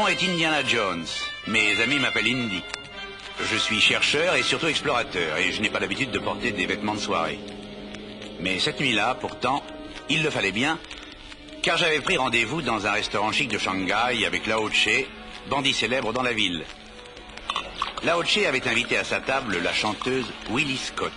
nom est Indiana Jones. Mes amis m'appellent Indy. Je suis chercheur et surtout explorateur, et je n'ai pas l'habitude de porter des vêtements de soirée. Mais cette nuit-là, pourtant, il le fallait bien, car j'avais pris rendez-vous dans un restaurant chic de Shanghai avec Lao Tse, bandit célèbre dans la ville. Lao Tse avait invité à sa table la chanteuse Willie Scott.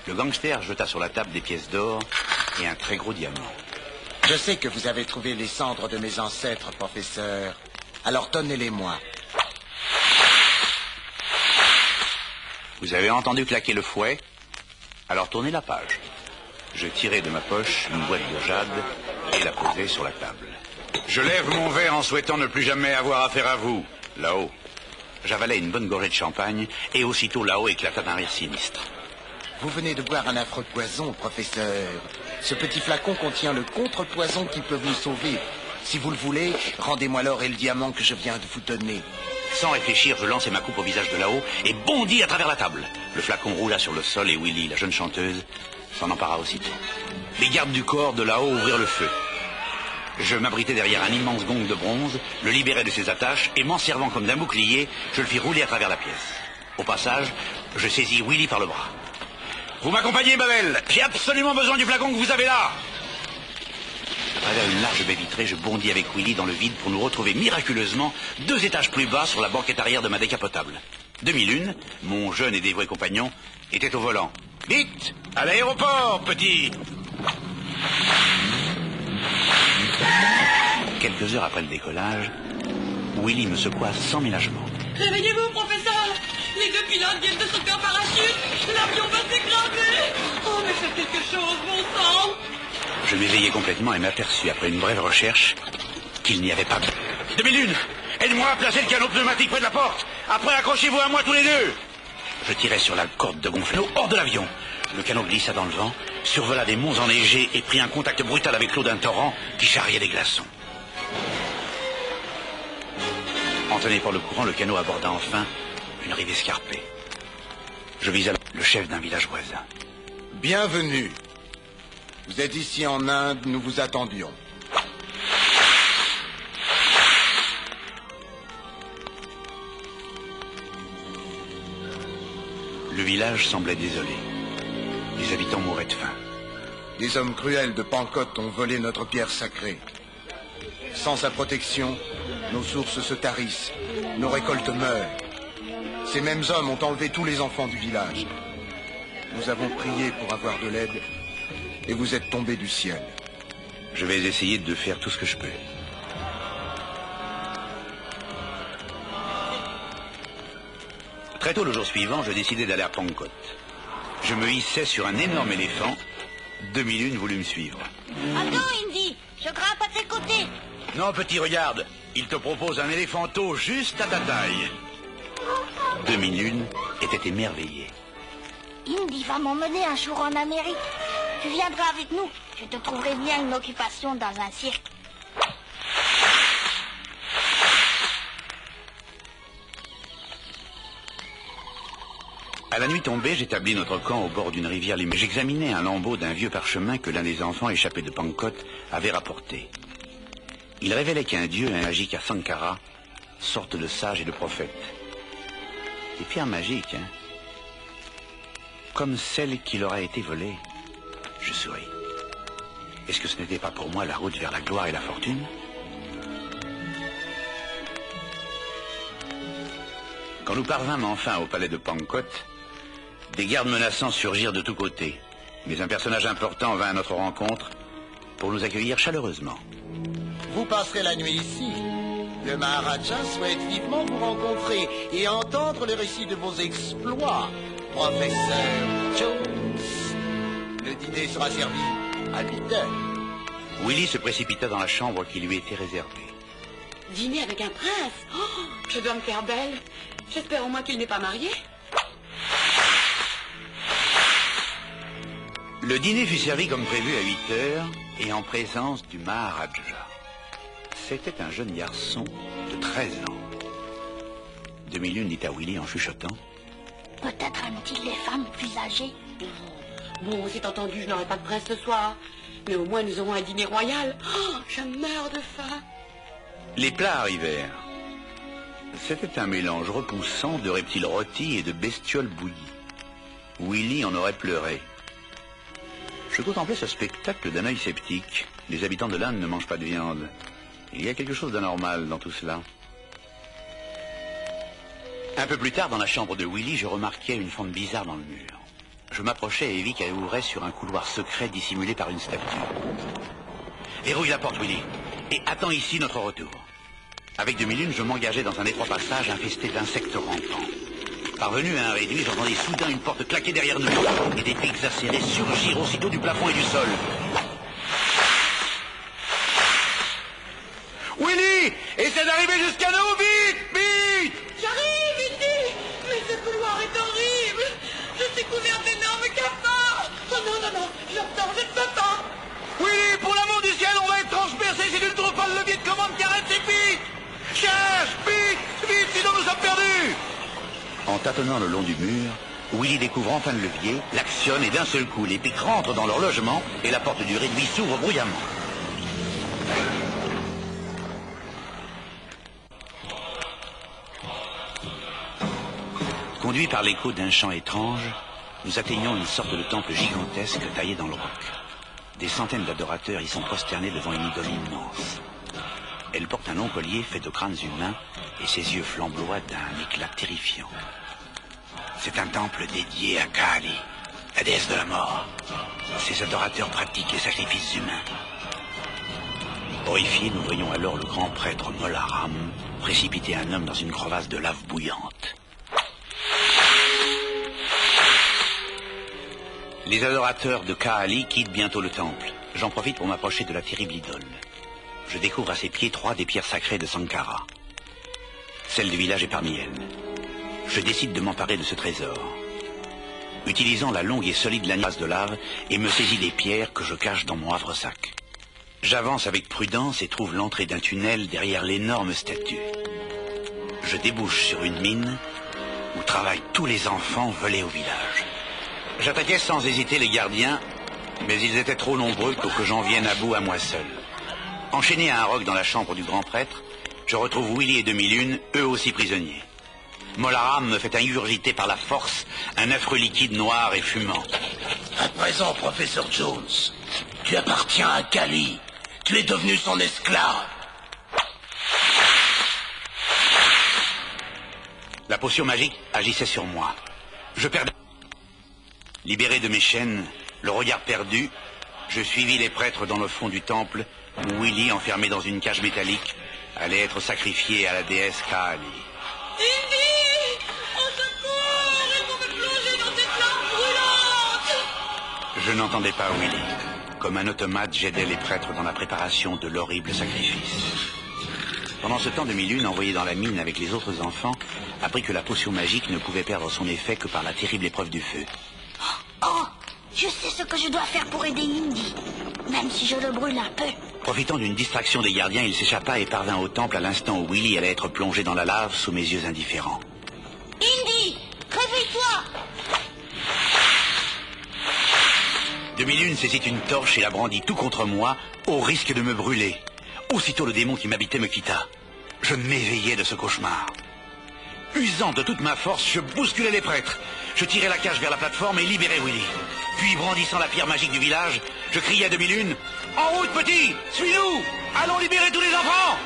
Le gangster jeta sur la table des pièces d'or et un très gros diamant. Je sais que vous avez trouvé les cendres de mes ancêtres, professeur. Alors tenez-les-moi. Vous avez entendu claquer le fouet? Alors tournez la page. Je tirai de ma poche une boîte de jade et la posai sur la table. Je lève mon verre en souhaitant ne plus jamais avoir affaire à vous, là-haut. J'avalai une bonne gorgée de champagne et aussitôt là-haut éclata d'un rire sinistre. Vous venez de boire un affreux poison, professeur. Ce petit flacon contient le contre-poison qui peut vous sauver. Si vous le voulez, rendez-moi l'or et le diamant que je viens de vous donner. Sans réfléchir, je lançai ma coupe au visage de là-haut et bondis à travers la table. Le flacon roula sur le sol et Willie, la jeune chanteuse, s'en empara aussitôt. Les gardes du corps de là-haut ouvrirent le feu. Je m'abritai derrière un immense gong de bronze, le libérai de ses attaches et m'en servant comme d'un bouclier, je le fis rouler à travers la pièce. Au passage, je saisis Willie par le bras. « Vous m'accompagnez, Babel? J'ai absolument besoin du flacon que vous avez là !» À travers une large baie vitrée, je bondis avec Willie dans le vide pour nous retrouver miraculeusement 2 étages plus bas sur la banquette arrière de ma décapotable. Demi-lune, mon jeune et dévoué compagnon, était au volant. « Vite! À l'aéroport, petit !» Quelques heures après le décollage, Willie me secoua sans ménagement. « Réveillez-vous, professeur! Les 2 pilotes viennent de sauter en parachute! L'avion va s'écraser! Oh, mais faites quelque chose, bon sang! » Je m'éveillai complètement et m'aperçus, après une brève recherche, qu'il n'y avait pas... Demi-lune! Aide-moi à placer le canot pneumatique près de la porte! Après, accrochez-vous à moi tous les deux! Je tirai sur la corde de gonflement hors de l'avion. Le canot glissa dans le vent, survola des monts enneigés et prit un contact brutal avec l'eau d'un torrent qui charriait des glaçons. Entraîné par le courant, le canot aborda enfin une rive escarpée. Je visai le chef d'un village voisin. Bienvenue. Vous êtes ici en Inde, nous vous attendions. Le village semblait désolé. Les habitants mouraient de faim. Des hommes cruels de Pankot ont volé notre pierre sacrée. Sans sa protection, nos sources se tarissent, nos récoltes meurent. Ces mêmes hommes ont enlevé tous les enfants du village. Nous avons prié pour avoir de l'aide, et vous êtes tombés du ciel. Je vais essayer de faire tout ce que je peux. Très tôt le jour suivant, je décidai d'aller à Pankot. Je me hissai sur un énorme éléphant. Demi-lune voulut me suivre. Attends, Indy, je grimpe à tes côtés. Non, petit, regarde. Il te propose un éléphanteau juste à ta taille. Demi-lune était émerveillée. Indy va m'emmener un jour en Amérique. Tu viendras avec nous. Je te trouverai bien une occupation dans un cirque. À la nuit tombée, j'établis notre camp au bord d'une rivière. J'examinais un lambeau d'un vieux parchemin que l'un des enfants échappés de Pankot avait rapporté. Il révélait qu'un dieu, un magique à Sankara, sorte de sage et de prophète. Des pierres magiques, hein? Comme celle qui leur a été volée. Je souris. Est-ce que ce n'était pas pour moi la route vers la gloire et la fortune? Quand nous parvînmes enfin au palais de Pankot, des gardes menaçants surgirent de tous côtés. Mais un personnage important vint à notre rencontre pour nous accueillir chaleureusement. Vous passerez la nuit ici. Le Maharaja souhaite vivement vous rencontrer et entendre le récit de vos exploits, professeur Jones. Le dîner sera servi à 8h. Willie se précipita dans la chambre qui lui était réservée. Dîner avec un prince? Oh, je dois me faire belle. J'espère au moins qu'il n'est pas marié. Le dîner fut servi comme prévu à 8h et en présence du Maharaja. C'était un jeune garçon de 13 ans. Demi-lune dit à Willie en chuchotant. Peut-être aime-t-il les femmes plus âgées. Bon, c'est entendu, je n'aurai pas de prince ce soir. Mais au moins nous aurons un dîner royal. Oh, je meurs de faim. Les plats arrivèrent. C'était un mélange repoussant de reptiles rôtis et de bestioles bouillies. Willy en aurait pleuré. Je contemplais ce spectacle d'un œil sceptique. Les habitants de l'Inde ne mangent pas de viande. Il y a quelque chose d'anormal dans tout cela. Un peu plus tard, dans la chambre de Willy, je remarquai une fente bizarre dans le mur. Je m'approchai et vis qu'elle ouvrait sur un couloir secret dissimulé par une statue. Verrouille la porte, Willy, et attends ici notre retour. Avec 2001, je m'engageai dans un étroit passage infesté d'insectes rampants. Parvenu à un réduit, j'entendis soudain une porte claquer derrière nous et des pics acérés surgir aussitôt du plafond et du sol. Willy, essaie d'arriver jusqu'à nous, vite, vite! J'arrive, Indy! Mais ce couloir est horrible! Je suis couvert d'énormes cafards! Oh non, non, non! J'entends, je ne peux pas! Willy, pour l'amour du ciel, on va être transpercé si tu ne trouves pas le levier de commande qui arrête ces pics! Cherche, vite, vite, sinon nous sommes perdus! En tâtonnant le long du mur, Willy découvre enfin le levier, l'actionne et d'un seul coup, les pics rentrent dans leur logement et la porte du réduit s'ouvre bruyamment. Conduits par l'écho d'un chant étrange, nous atteignons une sorte de temple gigantesque taillé dans le roc. Des centaines d'adorateurs y sont prosternés devant une idole immense. Elle porte un long collier fait de crânes humains et ses yeux flamboient d'un éclat terrifiant. C'est un temple dédié à Kali, la déesse de la mort. Ses adorateurs pratiquent les sacrifices humains. Horrifiés, nous voyons alors le grand prêtre Molaram précipiter un homme dans une crevasse de lave bouillante. Les adorateurs de Kaali quittent bientôt le temple. J'en profite pour m'approcher de la terrible idole. Je découvre à ses pieds 3 des pierres sacrées de Sankara. Celle du village est parmi elles. Je décide de m'emparer de ce trésor. Utilisant la longue et solide lanière de lave et me saisis des pierres que je cache dans mon havre-sac. J'avance avec prudence et trouve l'entrée d'un tunnel derrière l'énorme statue. Je débouche sur une mine où travaillent tous les enfants volés au village. J'attaquais sans hésiter les gardiens, mais ils étaient trop nombreux pour que j'en vienne à bout à moi seul. Enchaîné à un roc dans la chambre du grand prêtre, je retrouve Willy et 2001, eux aussi prisonniers. Molaram me fait ingurgiter par la force un affreux liquide noir et fumant. À présent, professeur Jones, tu appartiens à Kali. Tu es devenu son esclave. La potion magique agissait sur moi. Je perdais. Libéré de mes chaînes, le regard perdu, je suivis les prêtres dans le fond du temple où Willy, enfermé dans une cage métallique, allait être sacrifié à la déesse Kali. Indy! Au secours! Ils vont me plonger dans cette lave brûlante! Je n'entendais pas Willy. Comme un automate, j'aidais les prêtres dans la préparation de l'horrible sacrifice. Pendant ce temps, 2001, envoyé dans la mine avec les autres enfants, apprit que la potion magique ne pouvait perdre son effet que par la terrible épreuve du feu. Oh, je sais ce que je dois faire pour aider Indy, même si je le brûle un peu. Profitant d'une distraction des gardiens, il s'échappa et parvint au temple à l'instant où Willy allait être plongé dans la lave sous mes yeux indifférents. Indy, réveille-toi! 2001 saisit une torche et la brandit tout contre moi, au risque de me brûler. Aussitôt le démon qui m'habitait me quitta. Je m'éveillai de ce cauchemar. Usant de toute ma force, je bousculai les prêtres. Je tirai la cage vers la plateforme et libérai Willy. Puis, brandissant la pierre magique du village, je criai à 2001 « En route, petit! Suis-nous! Allons libérer tous les enfants !»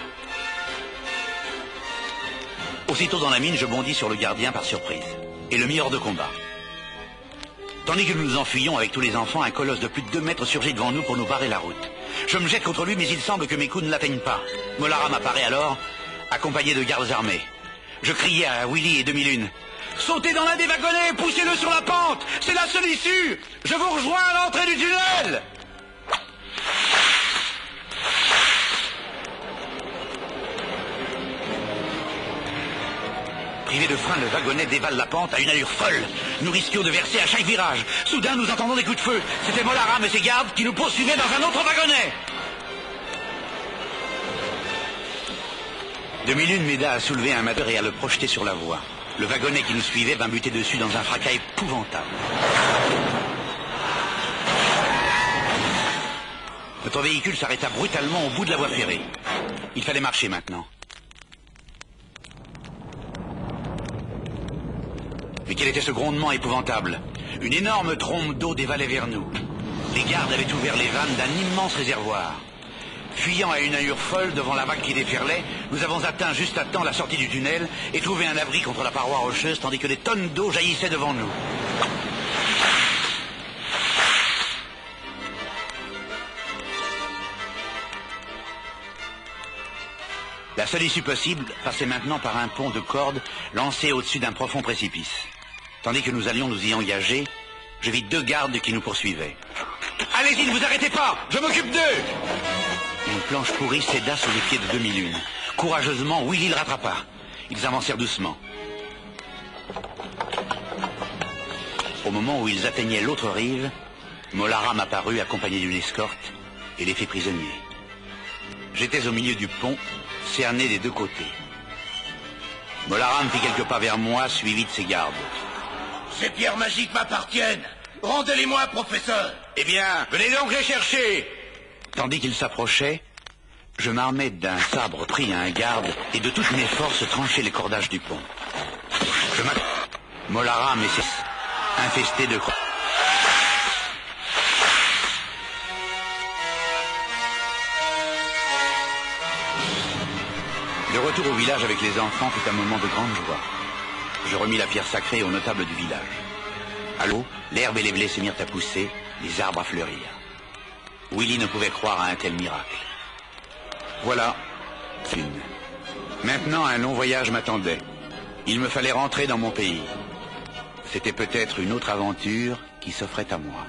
Aussitôt dans la mine, je bondis sur le gardien par surprise et le mis hors de combat. Tandis que nous nous enfuyions avec tous les enfants, un colosse de plus de 2 mètres surgit devant nous pour nous barrer la route. Je me jette contre lui, mais il semble que mes coups ne l'atteignent pas. Molaram apparaît alors, accompagné de gardes armés. Je criai à Willy et 2001 « Sautez dans l'un des wagonnets, poussez-le sur la pente! C'est la seule issue! Je vous rejoins à l'entrée du tunnel !» Privé de frein, le wagonnet dévale la pente à une allure folle. Nous risquions de verser à chaque virage. Soudain, nous entendons des coups de feu. C'était Molaram et ses gardes qui nous poursuivaient dans un autre wagonnet. 2001 m'aida à soulever un moteur et à le projeter sur la voie. Le wagonnet qui nous suivait vint buter dessus dans un fracas épouvantable. Notre véhicule s'arrêta brutalement au bout de la voie ferrée. Il fallait marcher maintenant. Mais quel était ce grondement épouvantable? Une énorme trombe d'eau dévalait vers nous. Les gardes avaient ouvert les vannes d'un immense réservoir. Fuyant à une allure folle devant la vague qui déferlait, nous avons atteint juste à temps la sortie du tunnel et trouvé un abri contre la paroi rocheuse tandis que des tonnes d'eau jaillissaient devant nous. La seule issue possible passait maintenant par un pont de cordes lancé au-dessus d'un profond précipice. Tandis que nous allions nous y engager, je vis 2 gardes qui nous poursuivaient. « Allez-y, ne vous arrêtez pas! Je m'occupe d'eux !» Une planche pourrie céda sous les pieds de demi-lune. Courageusement, Willy le rattrapa. Ils avancèrent doucement. Au moment où ils atteignaient l'autre rive, Molaram apparut accompagné d'une escorte et les fit prisonniers. J'étais au milieu du pont, cerné des 2 côtés. Molaram fit quelques pas vers moi, suivi de ses gardes. Ces pierres magiques m'appartiennent. Rendez-les-moi, professeur. Eh bien, venez donc les chercher. Tandis qu'il s'approchait, je m'armai d'un sabre pris à un garde et de toutes mes forces tranchai les cordages du pont. Molaram et ses infestés de croix. Le retour au village avec les enfants fut un moment de grande joie. Je remis la pierre sacrée aux notables du village. À l'eau, l'herbe et les blés se mirent à pousser, les arbres à fleurir. Willy ne pouvait croire à un tel miracle. Voilà, une. Maintenant, un long voyage m'attendait. Il me fallait rentrer dans mon pays. C'était peut-être une autre aventure qui s'offrait à moi.